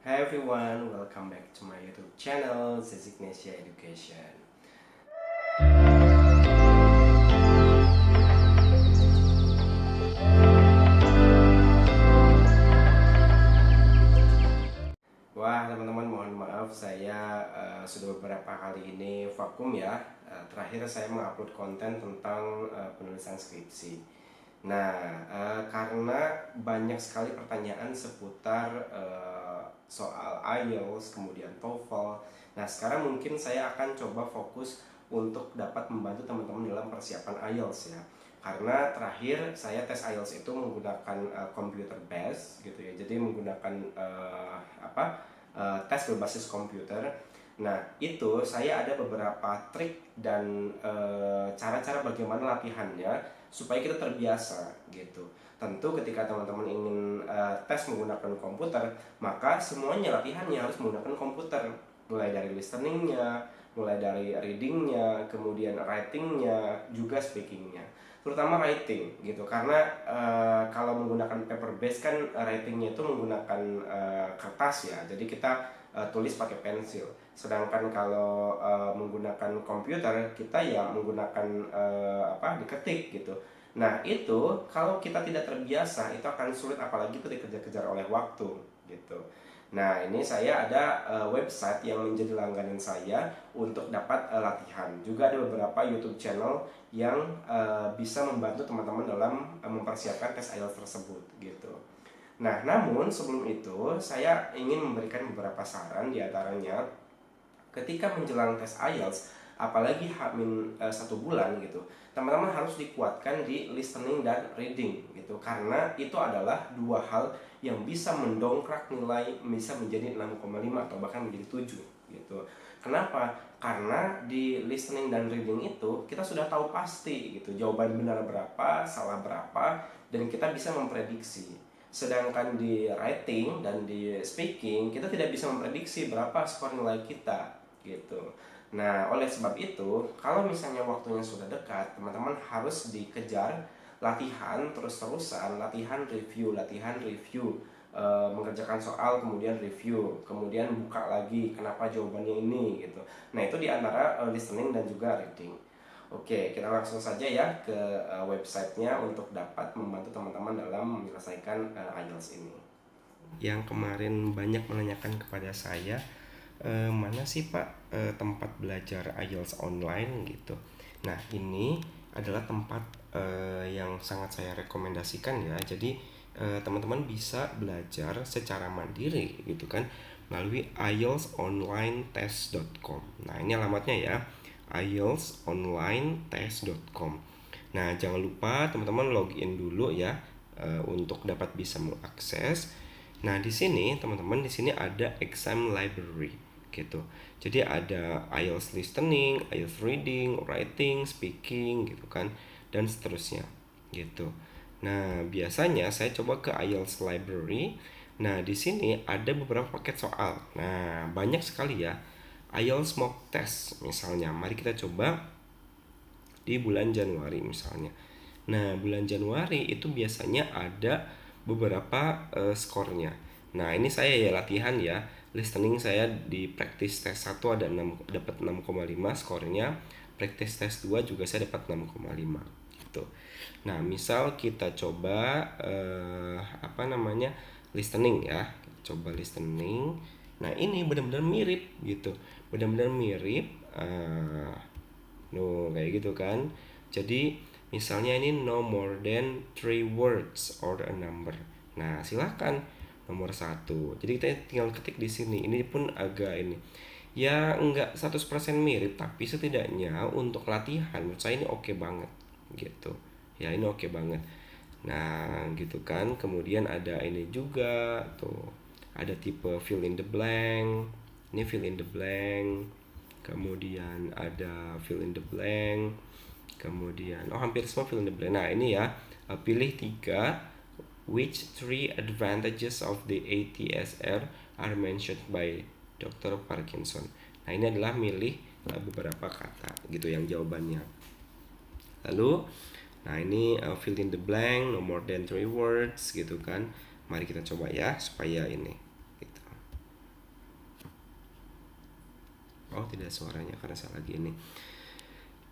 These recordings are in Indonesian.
Hi everyone, welcome back to my YouTube channel, Zizignesia Education. Wah teman-teman, mohon maaf saya sudah beberapa kali ini vakum ya. Terakhir saya mengupload konten tentang penulisan skripsi. Nah, karena banyak sekali pertanyaan seputar soal IELTS, kemudian TOEFL. Nah, sekarang mungkin saya akan coba fokus untuk dapat membantu teman-teman dalam persiapan IELTS ya. Karena terakhir saya tes IELTS itu menggunakan computer based gitu ya. Jadi menggunakan tes berbasis komputer. Nah, itu saya ada beberapa trik dan cara-cara bagaimana latihannya supaya kita terbiasa gitu. Tentu ketika teman-teman ingin tes menggunakan komputer, maka semuanya latihannya harus menggunakan komputer. Mulai dari listeningnya, mulai dari readingnya, kemudian writingnya, juga speakingnya. Terutama writing gitu, karena kalau menggunakan paper base kan writingnya itu menggunakan kertas ya, jadi kita tulis pakai pensil. Sedangkan kalau menggunakan komputer kita ya menggunakan diketik gitu. Nah itu kalau kita tidak terbiasa itu akan sulit, apalagi itu dikejar-kejar oleh waktu gitu. Nah ini saya ada website yang menjadi langganan saya untuk dapat latihan. Juga ada beberapa YouTube channel yang bisa membantu teman-teman dalam mempersiapkan tes IELTS tersebut gitu. Nah, namun sebelum itu saya ingin memberikan beberapa saran, diantaranya ketika menjelang tes IELTS, apalagi satu bulan gitu, teman-teman harus dikuatkan di listening dan reading gitu, karena itu adalah dua hal yang bisa mendongkrak nilai bisa menjadi 6,5 atau bahkan menjadi 7 gitu. Kenapa? Karena di listening dan reading itu kita sudah tahu pasti gitu jawaban benar berapa, salah berapa, dan kita bisa memprediksi. Sedangkan di writing dan di speaking kita tidak bisa memprediksi berapa skor nilai kita gitu. Nah, oleh sebab itu, kalau misalnya waktunya sudah dekat, teman-teman harus dikejar latihan terus-terusan, latihan review, mengerjakan soal kemudian review, kemudian buka lagi kenapa jawabannya ini gitu. Nah, itu diantara listening dan juga reading. Oke, kita langsung saja ya ke websitenya untuk dapat membantu teman-teman dalam menyelesaikan IELTS ini. Yang kemarin banyak menanyakan kepada saya, mana sih Pak tempat belajar IELTS online gitu. Nah ini adalah tempat yang sangat saya rekomendasikan ya. Jadi teman-teman bisa belajar secara mandiri gitu kan melalui ieltsonlinetest.com. Nah ini alamatnya ya, ieltsonlinetest.com. Nah jangan lupa teman-teman login dulu ya untuk dapat bisa mengakses. Nah di sini teman-teman, di sini ada exam library gitu. Jadi ada IELTS listening, IELTS reading, writing, speaking gitu kan, dan seterusnya gitu. Nah, biasanya saya coba ke IELTS library. Nah, di sini ada beberapa paket soal. Nah, banyak sekali ya. IELTS mock test misalnya. Mari kita coba di bulan Januari misalnya. Nah, bulan Januari itu biasanya ada beberapa skornya. Nah, ini saya ya latihan ya. Listening saya di practice test 1 ada dapat 6,5 skornya. Practice test 2 juga saya dapat 6,5 gitu. Nah, misal kita coba listening ya. Coba listening. Nah, ini benar-benar mirip gitu. Benar-benar mirip kayak gitu kan. Jadi misalnya ini no more than 3 words or a number. Nah, silakan nomor 1. Jadi kita tinggal ketik di sini. Ini pun agak ini. Ya enggak 100% mirip, tapi setidaknya untuk latihan menurut saya ini oke banget gitu. Ya, ini oke banget. Nah, gitu kan. Kemudian ada ini juga tuh. Ada tipe fill in the blank. Ini fill in the blank. Kemudian ada fill in the blank. Kemudian hampir semua fill in the blank. Nah, ini ya, pilih 3. Which 3 advantages of the ATSR are mentioned by Dr. Parkinson. Nah, ini adalah milih beberapa kata gitu yang jawabannya. Lalu nah ini fill in the blank, no more than 3 words gitu kan. Mari kita coba ya supaya ini gitu. Oh, tidak suaranya karena saya lagi ini.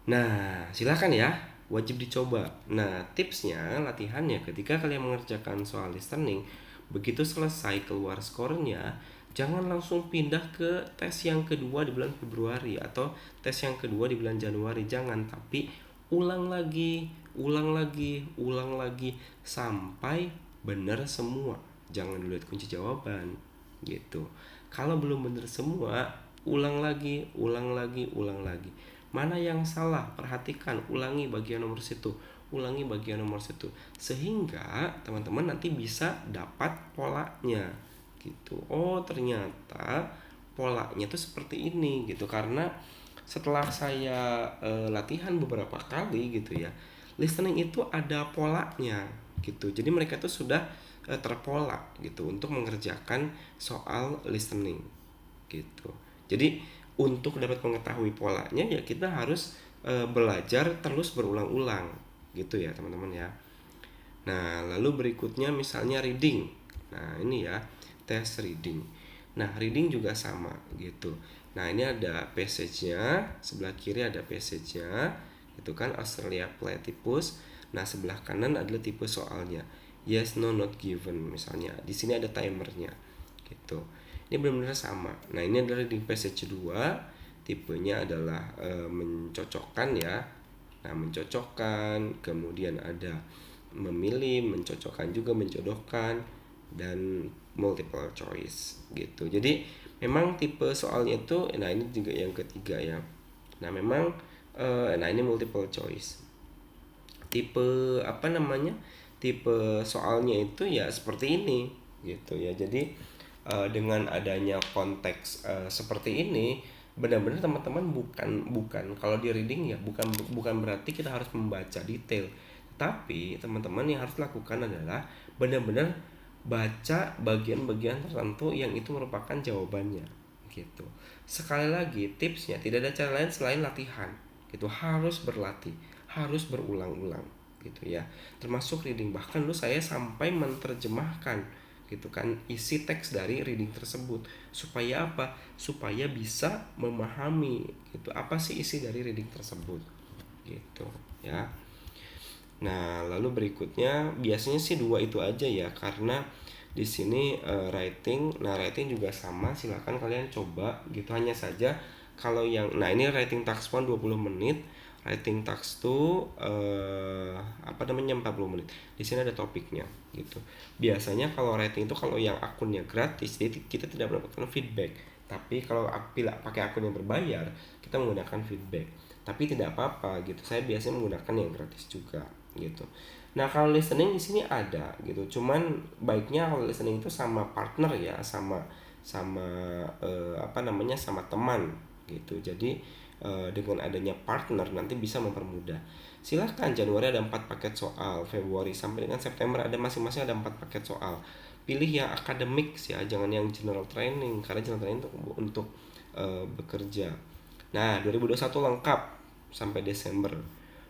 Nah, silakan ya, wajib dicoba. Nah, tipsnya, latihannya ketika kalian mengerjakan soal listening, begitu selesai keluar skornya, jangan langsung pindah ke tes yang kedua di bulan Februari atau tes yang kedua di bulan Januari, jangan, tapi ulang lagi, ulang lagi, ulang lagi sampai benar semua. Jangan lihat kunci jawaban gitu. Kalau belum benar semua, ulang lagi, ulang lagi, ulang lagi. Mana yang salah? Perhatikan, ulangi bagian nomor situ, ulangi bagian nomor situ, sehingga teman-teman nanti bisa dapat polanya gitu. Oh, ternyata polanya tuh seperti ini gitu. Karena setelah saya latihan beberapa kali gitu ya, listening itu ada polanya gitu. Jadi mereka tuh sudah terpola gitu untuk mengerjakan soal listening gitu. Jadi untuk dapat mengetahui polanya ya kita harus belajar terus berulang-ulang gitu ya teman-teman ya. Nah, lalu berikutnya misalnya reading. Nah, ini ya, tes reading. Nah, reading juga sama gitu. Nah, ini ada passage-nya, sebelah kiri ada passage-nya, itu kan Australia Platypus. Nah, sebelah kanan adalah tipe soalnya. Yes, no, not given misalnya. Di sini ada timernya gitu. Ini benar-benar sama. Nah, ini adalah reading passage 2, tipenya adalah mencocokkan ya. Nah, mencocokkan, kemudian ada memilih, mencocokkan juga, menjodohkan, dan multiple choice gitu. Jadi memang tipe soalnya itu, nah ini juga yang ketiga ya. Nah memang nah ini multiple choice. Tipe apa namanya? Tipe soalnya itu ya seperti ini gitu ya. Jadi dengan adanya konteks seperti ini, benar-benar teman-teman bukan kalau di reading ya bukan berarti kita harus membaca detail, tapi teman-teman yang harus lakukan adalah benar-benar baca bagian-bagian tertentu yang itu merupakan jawabannya gitu. Sekali lagi tipsnya, tidak ada cara lain selain latihan gitu, harus berlatih, harus berulang-ulang gitu ya, termasuk reading. Bahkan lu saya sampai menerjemahkan gitu kan isi teks dari reading tersebut, supaya apa? Supaya bisa memahami gitu apa sih isi dari reading tersebut gitu ya. Nah, lalu berikutnya biasanya sih 2 itu aja ya, karena di sini writing. Nah, writing juga sama, silakan kalian coba gitu. Hanya saja kalau yang nah ini writing task 1 20 menit, writing task 2 apa namanya 40 menit. Di sini ada topiknya gitu. Biasanya kalau writing itu kalau yang akunnya gratis, jadi kita tidak mendapatkan feedback. Tapi kalau bila pakai akun yang berbayar, kita menggunakan feedback. Tapi tidak apa-apa gitu. Saya biasanya menggunakan yang gratis juga gitu. Nah, kalau listening di sini ada gitu. Cuman baiknya kalau listening itu sama partner ya, sama apa namanya, sama teman gitu. Jadi dengan adanya partner nanti bisa mempermudah. Silahkan, Januari ada 4 paket soal, Februari sampai dengan September ada masing-masing ada 4 paket soal. Pilih yang akademik ya, jangan yang general training, karena general training untuk bekerja. Nah, 2021 lengkap sampai Desember.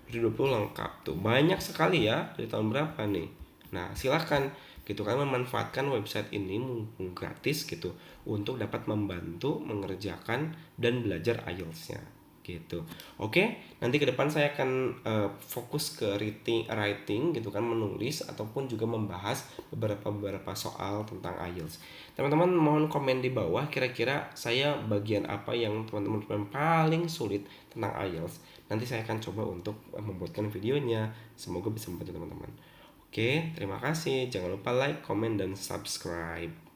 2020 lengkap tuh. Banyak sekali ya, dari tahun berapa nih. Nah, silahkan gitu kan memanfaatkan website ini mumpung gratis gitu untuk dapat membantu mengerjakan dan belajar IELTS-nya gitu. Oke, nanti ke depan saya akan fokus ke writing gitu kan, menulis ataupun juga membahas beberapa soal tentang IELTS. Teman-teman mohon komen di bawah kira-kira saya bagian apa yang teman-teman paling sulit tentang IELTS. Nanti saya akan coba untuk membuatkan videonya. Semoga bisa membantu teman-teman. Oke, terima kasih. Jangan lupa like, comment, dan subscribe.